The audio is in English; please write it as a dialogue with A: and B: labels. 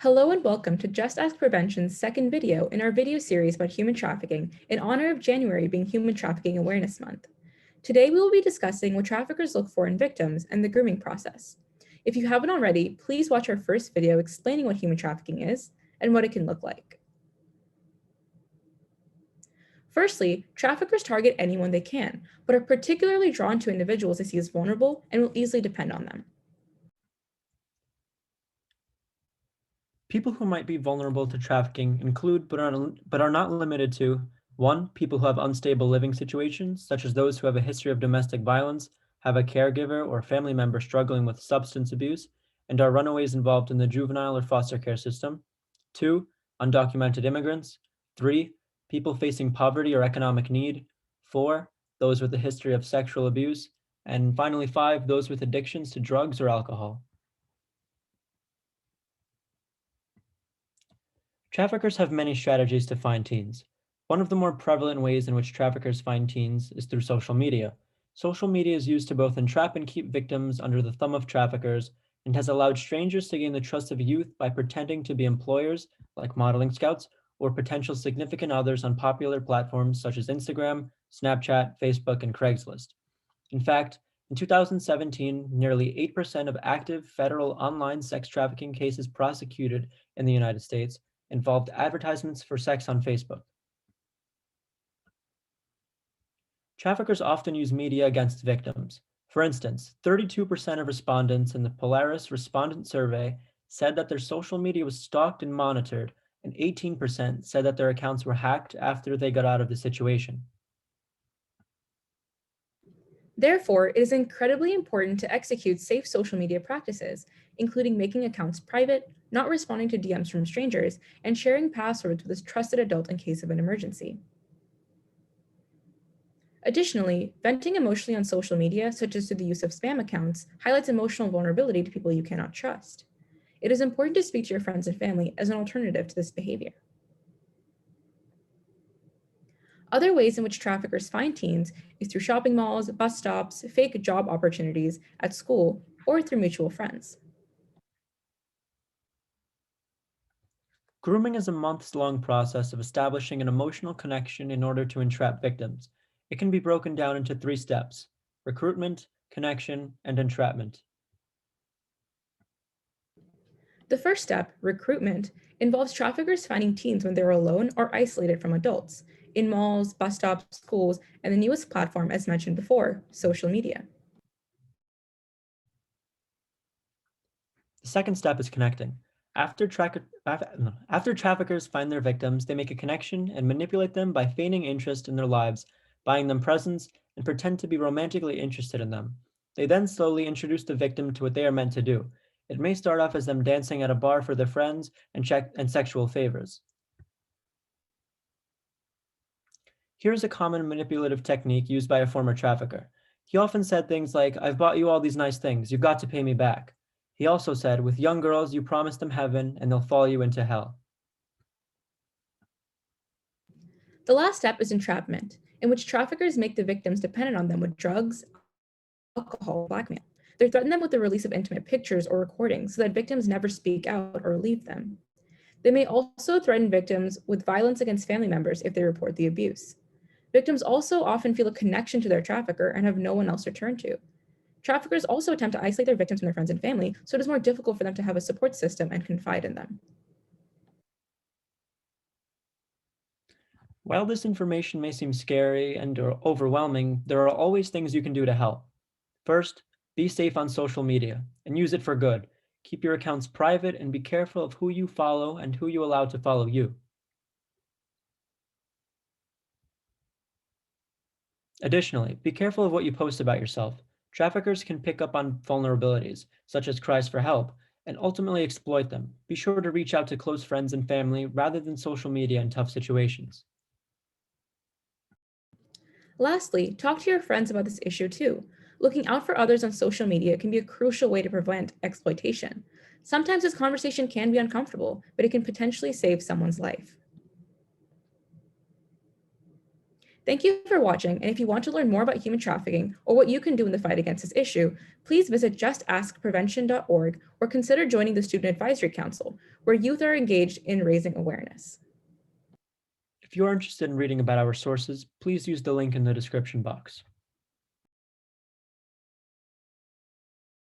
A: Hello and welcome to Just Ask Prevention's second video in our video series about human trafficking in honor of January being Human Trafficking Awareness Month. Today we will be discussing what traffickers look for in victims and the grooming process. If you haven't already, please watch our first video explaining what human trafficking is and what it can look like. Firstly, traffickers target anyone they can, but are particularly drawn to individuals they see as vulnerable and will easily depend on them.
B: People who might be vulnerable to trafficking include, but are not limited to, 1. People who have unstable living situations, such as those who have a history of domestic violence, have a caregiver or family member struggling with substance abuse, and are runaways involved in the juvenile or foster care system. 2. Undocumented immigrants. 3. People facing poverty or economic need. 4. Those with a history of sexual abuse. And finally, 5. Those with addictions to drugs or alcohol. Traffickers have many strategies to find teens. One of the more prevalent ways in which traffickers find teens is through social media. Social media is used to both entrap and keep victims under the thumb of traffickers and has allowed strangers to gain the trust of youth by pretending to be employers, like modeling scouts, or potential significant others on popular platforms such as Instagram, Snapchat, Facebook, and Craigslist. In fact, in 2017, nearly 8% of active federal online sex trafficking cases prosecuted in the United States involved advertisements for sex on Facebook. Traffickers often use media against victims. For instance, 32% of respondents in the Polaris respondent survey said that their social media was stalked and monitored, and 18% said that their accounts were hacked after they got out of the situation.
A: Therefore, it is incredibly important to execute safe social media practices, including making accounts private, not responding to DMs from strangers, and sharing passwords with a trusted adult in case of an emergency. Additionally, venting emotionally on social media, such as through the use of spam accounts, highlights emotional vulnerability to people you cannot trust. It is important to speak to your friends and family as an alternative to this behavior. Other ways in which traffickers find teens is through shopping malls, bus stops, fake job opportunities at school, or through mutual friends.
B: Grooming is a months-long process of establishing an emotional connection in order to entrap victims. It can be broken down into 3 steps: recruitment, connection, and entrapment.
A: The first step, recruitment, involves traffickers finding teens when they're alone or isolated from adults, in malls, bus stops, schools, and the newest platform, as mentioned before, social media.
B: The second step is connecting. After traffickers find their victims, they make a connection and manipulate them by feigning interest in their lives, buying them presents, and pretend to be romantically interested in them. They then slowly introduce the victim to what they are meant to do. It may start off as them dancing at a bar for their friends and sexual favors. Here's a common manipulative technique used by a former trafficker. He often said things like, "I've bought you all these nice things, you've got to pay me back." He also said, "With young girls, you promise them heaven and they'll follow you into hell."
A: The last step is entrapment, in which traffickers make the victims dependent on them with drugs, alcohol, blackmail. They threaten them with the release of intimate pictures or recordings so that victims never speak out or leave them. They may also threaten victims with violence against family members if they report the abuse. Victims also often feel a connection to their trafficker and have no one else to turn to. Traffickers also attempt to isolate their victims from their friends and family, so it is more difficult for them to have a support system and confide in them.
B: While this information may seem scary and or overwhelming, there are always things you can do to help. First, be safe on social media and use it for good. Keep your accounts private and be careful of who you follow and who you allow to follow you. Additionally, be careful of what you post about yourself. Traffickers can pick up on vulnerabilities, such as cries for help, and ultimately exploit them. Be sure to reach out to close friends and family rather than social media in tough situations.
A: Lastly, talk to your friends about this issue too. Looking out for others on social media can be a crucial way to prevent exploitation. Sometimes this conversation can be uncomfortable, but it can potentially save someone's life. Thank you for watching, and if you want to learn more about human trafficking or what you can do in the fight against this issue, please visit justaskprevention.org or consider joining the Student Advisory Council, where youth are engaged in raising awareness.
B: If you are interested in reading about our sources, please use the link in the description box.